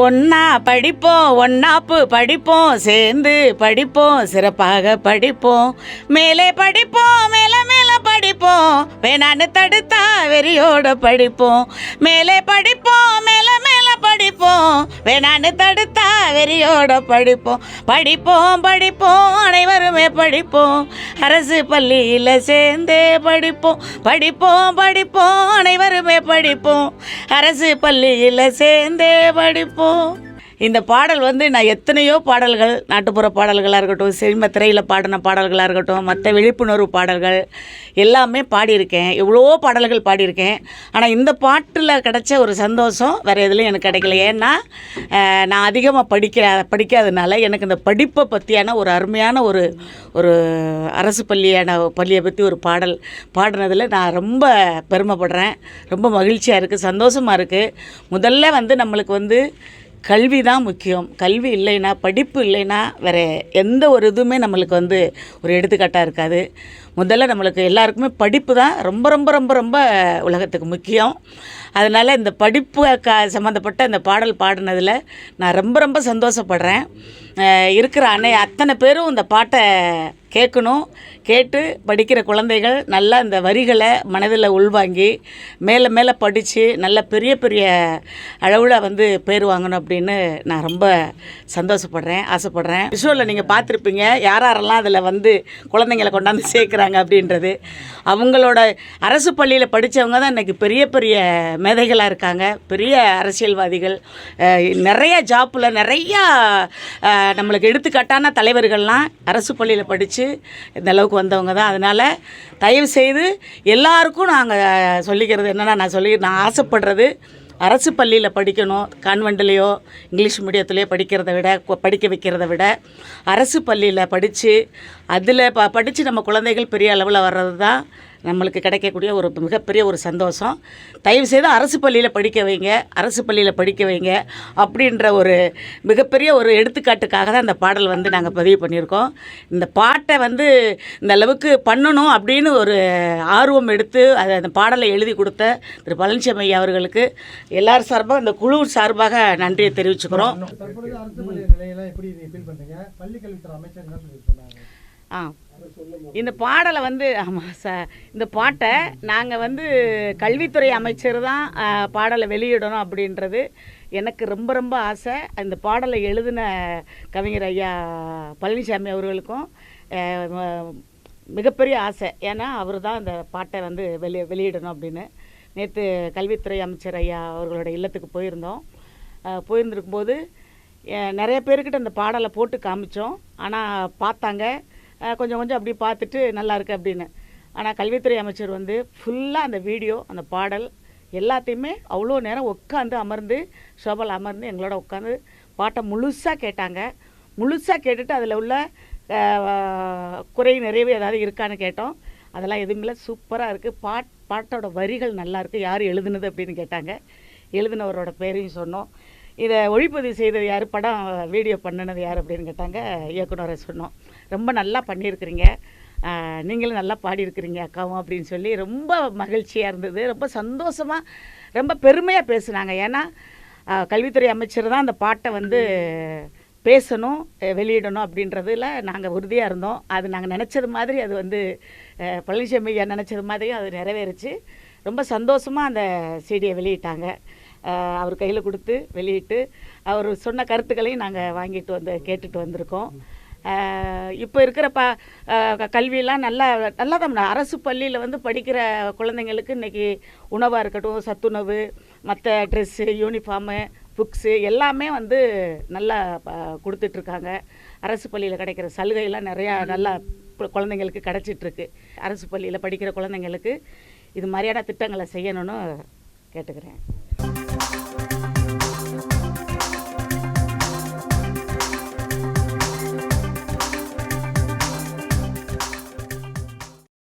ஒன்னா படிப்போம், ஒன்னாப்பு படிப்போம், சேர்ந்து படிப்போம், சிறப்பாக படிப்போம், மேலே படிப்போம், மேலே மேலே படிப்போம், வேணான்னு தடுத்தா வெறியோட படிப்போம், மேலே படிப்போம், மேலே மேலே படிப்போம், வேணான்னு தடுத்தா வெறியோட படிப்போம், படிப்போம் படிப்போம் அனைவருமே படிப்போம், அரசு பள்ளியில் சேர்ந்தே படிப்போம், படிப்போம் படிப்போம் அனைவருமே படிப்போம், அரசு பள்ளியில் சேர்ந்தே படிப்போம். இந்த பாடல் நான் எத்தனையோ பாடல்கள், நாட்டுப்புற பாடல்களாக இருக்கட்டும், சினிமா திரையில் பாடின பாடல்களாக இருக்கட்டும், மற்ற விழிப்புணர்வு பாடல்கள் எல்லாமே பாடியிருக்கேன். எவ்வளோ பாடல்கள் பாடியிருக்கேன். ஆனால் இந்த பாட்டில் கிடைச்ச ஒரு சந்தோஷம் வேறு எதுலையும் எனக்கு கிடைக்கல. ஏன்னா நான் அதிகமாக படிக்காதனால எனக்கு இந்த படிப்பை பற்றியான ஒரு அருமையான ஒரு அரசு பள்ளியை பற்றி ஒரு பாடல் பாடினதில் நான் ரொம்ப பெருமைப்படுறேன். ரொம்ப மகிழ்ச்சியாக இருக்குது, சந்தோஷமாக இருக்குது. முதல்ல நம்மளுக்கு கல்வி தான் முக்கியம். கல்வி இல்லைன்னா, படிப்பு இல்லைன்னா வேறு எந்த ஒரு இதுவுமே நம்மளுக்கு ஒரு எடுத்துக்காட்டாக இருக்காது. முதல்ல நம்மளுக்கு எல்லாருக்குமே படிப்பு தான் ரொம்ப ரொம்ப ரொம்ப ரொம்ப உலகத்துக்கு முக்கியம். அதனால் இந்த படிப்பு சம்மந்தப்பட்ட இந்த பாடல் பாடினதில் நான் ரொம்ப ரொம்ப சந்தோஷப்படுறேன். இருக்கிற அத்தனை பேரும் இந்த பாட்டை கேட்கணும். கேட்டு படிக்கிற குழந்தைகள் நல்லா இந்த வரிகளை மனதில் உள்வாங்கி மேலே மேலே படித்து நல்ல பெரிய பெரிய அளவில் பேர் வாங்கணும் அப்படின்னு நான் ரொம்ப சந்தோஷப்படுறேன், ஆசைப்படுறேன். விஷுவலில் நீங்கள் பார்த்துருப்பீங்க யாரெல்லாம் அதில் குழந்தைங்களை கொண்டாந்து சேர்க்குறாங்க அப்படின்றது. அவங்களோட அரசு பள்ளியில் படித்தவங்க தான் இன்றைக்கி பெரிய பெரிய மேதைகளாக இருக்காங்க, பெரிய அரசியல்வாதிகள், நிறைய ஜாப்பில் நிறையா நம்மளுக்கு எடுத்துக்காட்டான தலைவர்கள்லாம் அரசு பள்ளியில் படித்து இந்த அளவுக்கு வந்தவங்க தான். அதனால் தயவுசெய்து எல்லாருக்கும் நாங்கள் சொல்லிக்கிறது என்னென்னா, நான் ஆசைப்படுறது அரசு பள்ளியில் படிக்கணும். கான்வெண்ட்லேயோ இங்கிலீஷ் மீடியத்துலேயோ படிக்க வைக்கிறத விட அரசு பள்ளியில் படித்து அதில் படித்து நம்ம குழந்தைகள் பெரிய அளவில் வர்றது தான் நம்மளுக்கு கிடைக்கக்கூடிய ஒரு மிகப்பெரிய ஒரு சந்தோஷம். தயவுசெய்து அரசு பள்ளியில் படிக்க வைங்க அப்படின்ற ஒரு மிகப்பெரிய ஒரு எடுத்துக்காட்டுக்காக தான் இந்த பாடல் நாங்கள் பதிவு பண்ணியிருக்கோம். இந்த பாட்டை இந்த அளவுக்கு பண்ணணும் அப்படின்னு ஒரு ஆர்வம் எடுத்து அந்த பாடலை எழுதி கொடுத்த திரு பழனிசாமி அவர்களுக்கு எல்லார் சார்பாக, இந்த குழு சார்பாக நன்றியை தெரிவிச்சுக்கிறோம். இந்த பாடலை ஆமாம் சார், இந்த பாட்டை நாங்கள் கல்வித்துறை அமைச்சர் தான் பாடலை வெளியிடணும் அப்படின்றது எனக்கு ரொம்ப ரொம்ப ஆசை. இந்த பாடலை எழுதின கவிஞர் ஐயா பழனிசாமி அவர்களுக்கும் மிகப்பெரிய ஆசை. ஏன்னா அவர் தான் இந்த பாட்டை வெளியிடணும் அப்படின்னு. நேற்று கல்வித்துறை அமைச்சர் ஐயா அவர்களோட இல்லத்துக்கு போயிருந்திருக்கும்போது நிறைய பேர்கிட்ட இந்த பாடலை போட்டு காமிச்சோம். ஆனால் பார்த்தாங்க, கொஞ்சம் அப்படி பார்த்துட்டு நல்லா இருக்குது அப்படின்னு. ஆனால் கல்வித்துறை அமைச்சர் ஃபுல்லாக அந்த வீடியோ, அந்த பாடல் எல்லாத்தையுமே அவ்வளோ நேரம் அமர்ந்து ஷோபாவில் அமர்ந்து எங்களோட உட்காந்து பாட்டை முழுசாக கேட்டாங்க. முழுசாக கேட்டுட்டு அதில் உள்ள குறை நிறைவு ஏதாவது இருக்கான்னு கேட்டோம். அதெல்லாம் எதுவுமே சூப்பராக இருக்குது. பாட்டோட வரிகள் நல்லா இருக்குது. யார் எழுதுனது அப்படின்னு கேட்டாங்க. எழுதினவரோட பேரையும் சொன்னோம். இதை ஒளிப்பதிவு செய்தது யார், படம் வீடியோ பண்ணினது யார் அப்படின்னு கேட்டாங்க. இயக்குனரை சொன்னோம். ரொம்ப நல்லா பண்ணியிருக்கிறீங்க, நீங்களும் நல்லா பாடியிருக்கிறீங்க அக்காவும் அப்படின்னு சொல்லி ரொம்ப மகிழ்ச்சியாக இருந்தது. ரொம்ப சந்தோஷமாக, ரொம்ப பெருமையாக பேசுனாங்க. ஏன்னா கல்வித்துறை அமைச்சர் தான் அந்த பாட்டை பேசணும், வெளியிடணும் அப்படின்றதுல நாங்கள் உறுதியாக இருந்தோம். அது நாங்கள் நினச்சது மாதிரி அது பழனிசாமி ஐயா நினச்சது மாதிரியும் அது நிறைவேறிச்சு. ரொம்ப சந்தோஷமாக அந்த சிடியை வெளியிட்டாங்க. அவர் கையில் கொடுத்து வெளியிட்டு அவர் சொன்ன கருத்துக்களையும் நாங்கள் வாங்கிட்டு கேட்டுட்டு வந்திருக்கோம். இப்போ இருக்கிற கல்வியெல்லாம் நல்லா தான். அரசு பள்ளியில் படிக்கிற குழந்தைங்களுக்கு இன்றைக்கி உணவாக இருக்கட்டும், சத்துணவு, மற்ற ட்ரெஸ்ஸு, யூனிஃபார்மு, புக்ஸு எல்லாமே நல்லா கொடுத்துட்ருக்காங்க. அரசு பள்ளியில் கிடைக்கிற சலுகையெல்லாம் நிறையா நல்லா குழந்தைங்களுக்கு கிடச்சிட்ருக்கு. அரசு பள்ளியில் படிக்கிற குழந்தைங்களுக்கு இது மாதிரியான திட்டங்களை செய்யணும்னு கேட்டுக்கிறேன்.